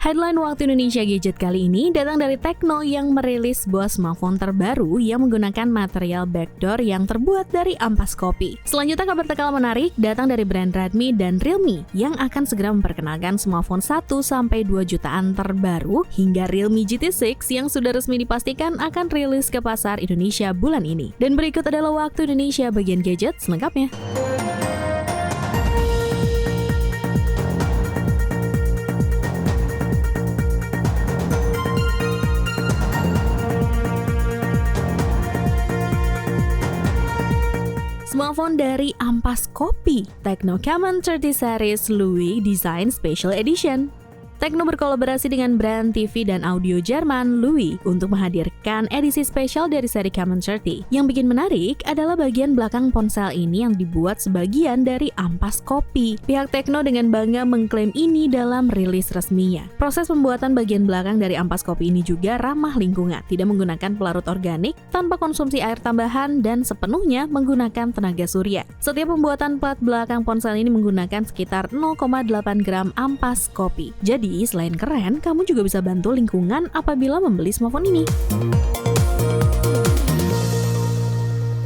Headline Waktu Indonesia Gadget kali ini datang dari Tecno yang merilis sebuah smartphone terbaru yang menggunakan material backdoor yang terbuat dari ampas kopi. Selanjutnya kabar terkala menarik datang dari brand Redmi dan Realme yang akan segera memperkenalkan smartphone 1-2 jutaan terbaru hingga Realme GT6 yang sudah resmi dipastikan akan rilis ke pasar Indonesia bulan ini. Dan berikut adalah Waktu Indonesia bagian gadget selengkapnya. Smartphone dari ampas kopi, Tecno Camon 30 Series Louis Design Special Edition. Tecno berkolaborasi dengan brand TV dan audio Jerman Louis untuk menghadirkan edisi spesial dari seri Camon 30. Yang bikin menarik adalah bagian belakang ponsel ini yang dibuat sebagian dari ampas kopi. Pihak Tecno dengan bangga mengklaim ini dalam rilis resminya. Proses pembuatan bagian belakang dari ampas kopi ini juga ramah lingkungan, tidak menggunakan pelarut organik, tanpa konsumsi air tambahan, dan sepenuhnya menggunakan tenaga surya. Setiap pembuatan plat belakang ponsel ini menggunakan sekitar 0,8 gram ampas kopi. Jadi, selain keren, kamu juga bisa bantu lingkungan apabila membeli smartphone ini.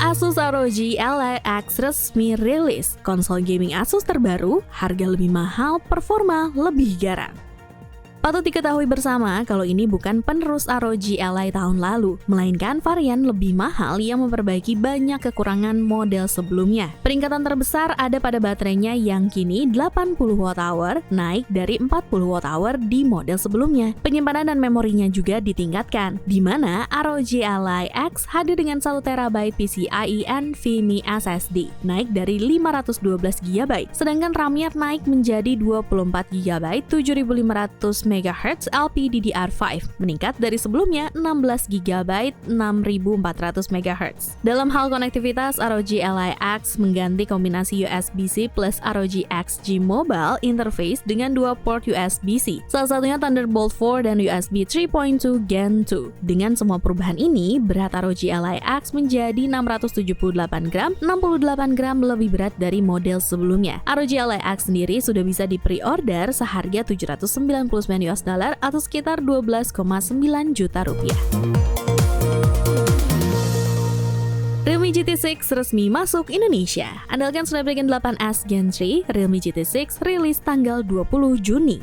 Asus ROG Ally X resmi rilis. Konsol gaming Asus terbaru, harga lebih mahal, performa lebih garang. Patut diketahui bersama kalau ini bukan penerus ROG Ally tahun lalu, melainkan varian lebih mahal yang memperbaiki banyak kekurangan model sebelumnya. Peningkatan terbesar ada pada baterainya yang kini 80 Wh, naik dari 40 Wh di model sebelumnya. Penyimpanan dan memorinya juga ditingkatkan, di mana ROG Ally X hadir dengan 1 TB PCIe NVMe SSD, naik dari 512 GB, sedangkan RAM-nya naik menjadi 24 GB 7500 MHz LPDDR5, meningkat dari sebelumnya 16 GB 6400 MHz. Dalam hal konektivitas, ROG Ally X mengganti kombinasi USB-C plus ROG XG Mobile Interface dengan 2 port USB-C, salah satunya Thunderbolt 4 dan USB 3.2 Gen 2. Dengan semua perubahan ini, berat ROG Ally X menjadi 678 gram, 68 gram lebih berat dari model sebelumnya. ROG Ally X sendiri sudah bisa di-pre-order seharga $799 atau sekitar 12,9 juta rupiah. Realme GT6 resmi masuk Indonesia. Andalkan Snapdragon 8S Gen 3, Realme GT6 rilis tanggal 20 Juni.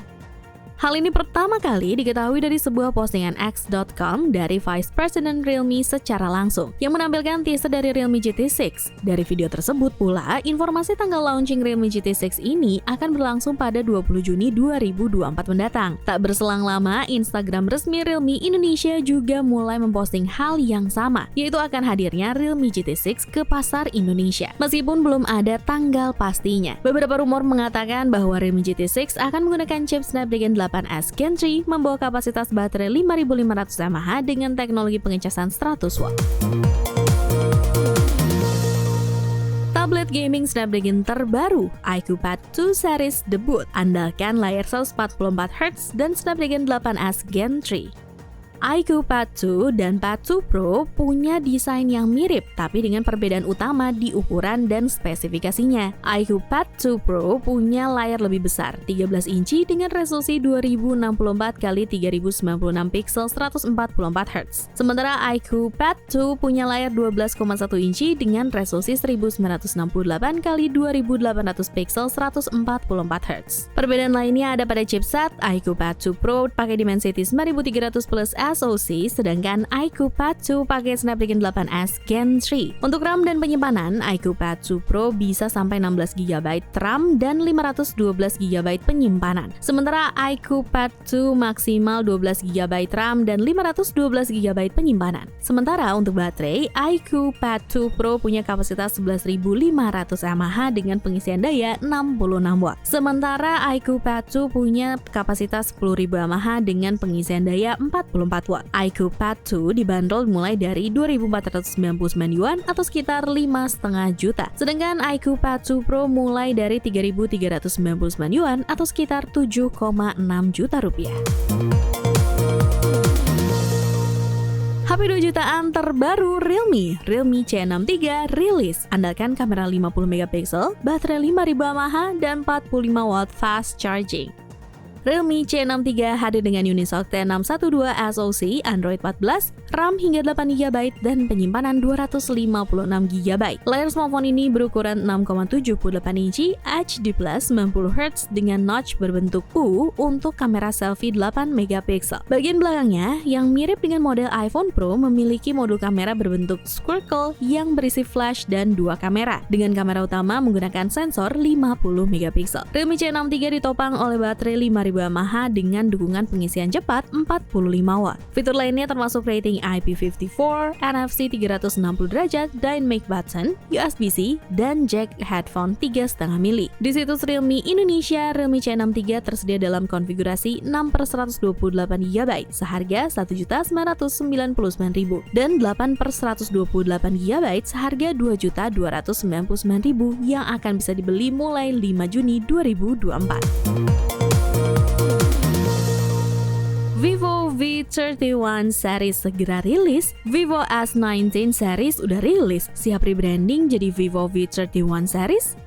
Hal ini pertama kali diketahui dari sebuah postingan X.com dari Vice President Realme secara langsung, yang menampilkan teaser dari Realme GT6. Dari video tersebut pula, informasi tanggal launching Realme GT6 ini akan berlangsung pada 20 Juni 2024 mendatang. Tak berselang lama, Instagram resmi Realme Indonesia juga mulai memposting hal yang sama, yaitu akan hadirnya Realme GT6 ke pasar Indonesia. Meskipun belum ada tanggal pastinya, beberapa rumor mengatakan bahwa Realme GT6 akan menggunakan chip Snapdragon 8S Gen 3 membawa kapasitas baterai 5500 mAh dengan teknologi pengecasan 100 watt. Tablet gaming Snapdragon terbaru, iQOO Pad 2 series debut, andalkan layar 144Hz dan Snapdragon 8S Gen 3. iQOO Pad 2 dan Pad 2 Pro punya desain yang mirip, tapi dengan perbedaan utama di ukuran dan spesifikasinya. iQOO Pad 2 Pro punya layar lebih besar, 13 inci dengan resolusi 2064x3096 pixel 144Hz. Sementara iQOO Pad 2 punya layar 12,1 inci dengan resolusi 1968x2800 pixel 144Hz. Perbedaan lainnya ada pada chipset. iQOO Pad 2 Pro pakai Dimensity 9300 plus SoC, sedangkan iQOO Pad 2 pakai Snapdragon 8S Gen 3. Untuk RAM dan penyimpanan, iQOO Pad 2 Pro bisa sampai 16 GB RAM dan 512 GB penyimpanan. Sementara iQOO Pad 2 maksimal 12 GB RAM dan 512 GB penyimpanan. Sementara untuk baterai, iQOO Pad 2 Pro punya kapasitas 11.500 mAh dengan pengisian daya 66 watt. Sementara iQOO Pad 2 punya kapasitas 10.000 mAh dengan pengisian daya 44 watt. iQOO Pad 2 dibanderol mulai dari 2.499 yuan atau sekitar 5,5 juta. Sedangkan iQOO Pad 2 Pro mulai dari 3.399 yuan atau sekitar 7,6 juta rupiah. HP 2 jutaan terbaru Realme C63 rilis. Andalkan kamera 50 MP, baterai 5000 mAh dan 45 watt fast charging. Realme C63 hadir dengan Unisoc T612 SoC, Android 14, RAM hingga 8GB dan penyimpanan 256GB. Layar smartphone ini berukuran 6,78 inci HD+ 90Hz dengan notch berbentuk U untuk kamera selfie 8MP. Bagian belakangnya yang mirip dengan model iPhone Pro memiliki modul kamera berbentuk squircle yang berisi flash dan 2 kamera. Dengan kamera utama menggunakan sensor 50MP. Realme C63 ditopang oleh baterai 5000 mAh dengan dukungan pengisian cepat 45W. Fitur lainnya termasuk rating IP54, NFC 360 derajat, Dynamic Button, USB-C, dan jack headphone 3,5 mili. Di situs Realme Indonesia, Realme C63 tersedia dalam konfigurasi 6/128GB seharga Rp1.999.000 dan 8/128GB seharga Rp2.299.000 yang akan bisa dibeli mulai 5 Juni 2024. Vivo V31 series segera rilis. Vivo S19 series udah rilis, siap rebranding jadi Vivo V31 series?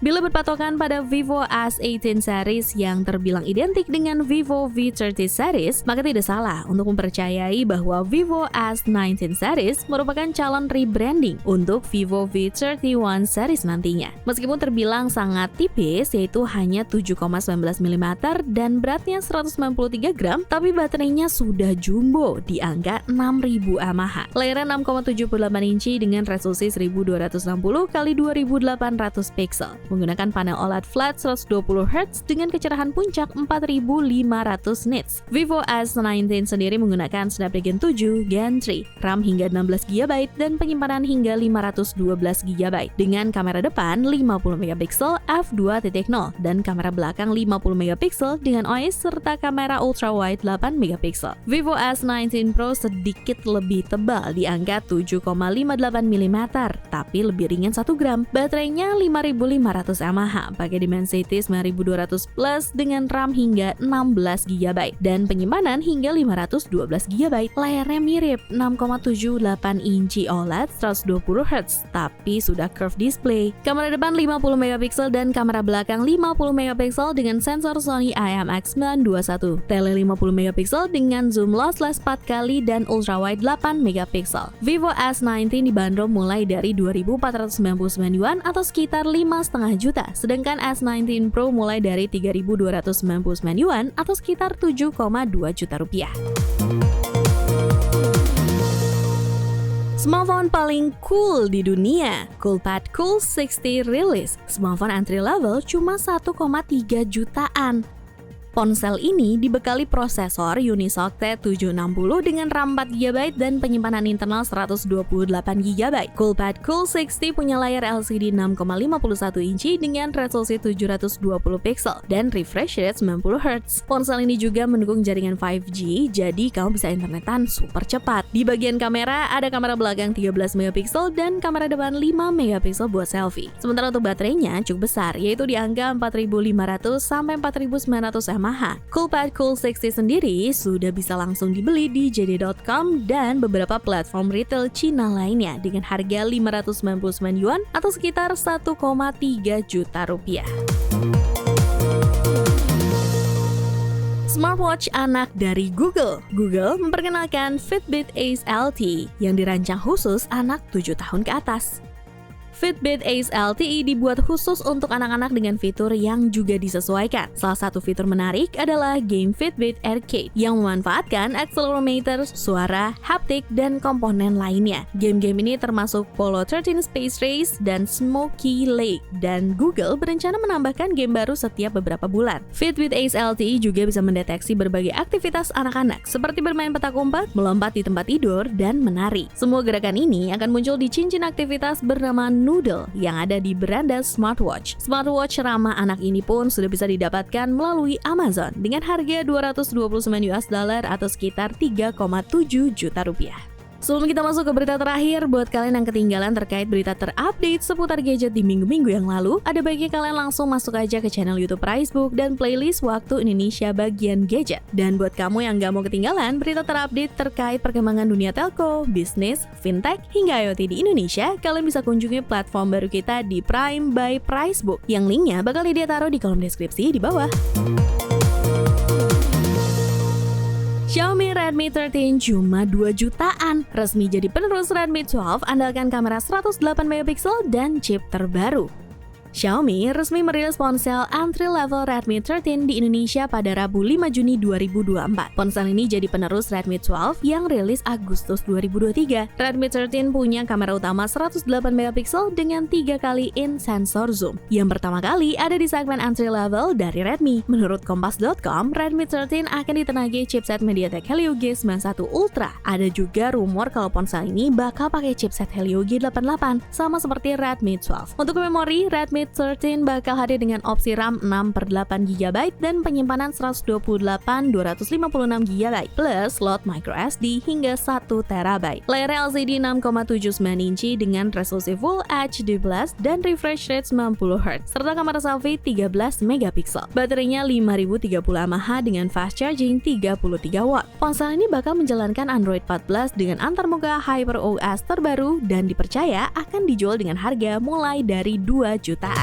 Bila berpatokan pada Vivo S18 series yang terbilang identik dengan Vivo V30 series, maka tidak salah untuk mempercayai bahwa Vivo S19 series merupakan calon rebranding untuk Vivo V31 series nantinya. Meskipun terbilang sangat tipis, yaitu hanya 7,19mm dan beratnya 193 gram, tapi baterainya sudah jumbo di angka 6000 mAh. Layarnya 6,78 inci dengan resolusi 1260x2800 pixel. Menggunakan panel OLED flat 120Hz dengan kecerahan puncak 4500 nits. Vivo S19 sendiri menggunakan Snapdragon 7 Gen 3, RAM hingga 16GB dan penyimpanan hingga 512GB dengan kamera depan 50MP f2.0 dan kamera belakang 50MP dengan OIS serta kamera ultrawide 8MP. Vivo S19 Pro sedikit lebih tebal di angka 7,58mm tapi lebih ringan 1 gram. Baterainya 5500 mAh, pakai Dimensity 9200 Plus dengan RAM hingga 16GB dan penyimpanan hingga 512GB. Layarnya mirip 6,78 inci OLED 120Hz tapi sudah curved display. Kamera depan 50MP dan kamera belakang 50MP dengan sensor Sony IMX921, tele 50MP dengan zoom lossless 4x dan ultrawide 8MP. Vivo S19 dibanderol mulai dari Rp2.499 atau sekitar 5,5 juta, sedangkan S19 Pro mulai dari Rp3.299 atau sekitar 7,2 juta rupiah. Smartphone paling cool di dunia, Coolpad Cool60 rilis. Smartphone entry level cuma 1,3 jutaan. Ponsel ini dibekali prosesor Unisoc T760 dengan RAM 4GB dan penyimpanan internal 128GB. Coolpad Cool60 punya layar LCD 6,51 inci dengan resolusi 720 pixel dan refresh rate 90Hz. Ponsel ini juga mendukung jaringan 5G, jadi kamu bisa internetan super cepat. Di bagian kamera, ada kamera belakang 13MP dan kamera depan 5MP buat selfie. Sementara untuk baterainya cukup besar, yaitu di angka 4500 sampai 4900 mAh. Coolpad Cool60 sendiri sudah bisa langsung dibeli di JD.com dan beberapa platform retail Cina lainnya dengan harga Rp599 atau sekitar 1,3 juta rupiah. Smartwatch anak dari Google. Google memperkenalkan Fitbit Ace LTE yang dirancang khusus anak 7 tahun ke atas. Fitbit Ace LTE dibuat khusus untuk anak-anak dengan fitur yang juga disesuaikan. Salah satu fitur menarik adalah game Fitbit Arcade yang memanfaatkan accelerometer, suara, haptik, dan komponen lainnya. Game-game ini termasuk Polo 13 Space Race dan Smoky Lake, dan Google berencana menambahkan game baru setiap beberapa bulan. Fitbit Ace LTE juga bisa mendeteksi berbagai aktivitas anak-anak seperti bermain petak umpet, melompat di tempat tidur, dan menari. Semua gerakan ini akan muncul di cincin aktivitas bernama Noodle yang ada di beranda smartwatch. Smartwatch ramah anak ini pun sudah bisa didapatkan melalui Amazon dengan harga $229 atau sekitar 3,7 juta rupiah. Sebelum kita masuk ke berita terakhir, buat kalian yang ketinggalan terkait berita terupdate seputar gadget di minggu-minggu yang lalu, ada baiknya kalian langsung masuk aja ke channel YouTube Pricebook dan playlist Waktu Indonesia bagian gadget. Dan buat kamu yang gak mau ketinggalan berita terupdate terkait perkembangan dunia telco, bisnis, fintech, hingga IoT di Indonesia, kalian bisa kunjungi platform baru kita di Prime by Pricebook, yang linknya bakal dia taruh di kolom deskripsi di bawah. Xiaomi Redmi 13 cuma 2 jutaan. Resmi jadi penerus Redmi 12, andalkan kamera 108MP dan chip terbaru. Xiaomi resmi merilis ponsel entry-level Redmi 13 di Indonesia pada Rabu 5 Juni 2024. Ponsel ini jadi penerus Redmi 12 yang rilis Agustus 2023. Redmi 13 punya kamera utama 108MP dengan 3 kali in sensor zoom. Yang pertama kali ada di segmen entry-level dari Redmi. Menurut Kompas.com, Redmi 13 akan ditenagi chipset MediaTek Helio G91 Ultra. Ada juga rumor kalau ponsel ini bakal pakai chipset Helio G88, sama seperti Redmi 12. Untuk memori, Redmi 13 bakal hadir dengan opsi RAM 6/8GB dan penyimpanan 128/256GB plus slot microSD hingga 1TB. Layar LCD 6,79 inci dengan resolusi Full HD+ dan refresh rate 90Hz serta kamera selfie 13MP. Baterainya 5030 mAh dengan fast charging 33W. Ponsel ini bakal menjalankan Android 14 dengan antarmuka HyperOS terbaru dan dipercaya akan dijual dengan harga mulai dari 2 jutaan.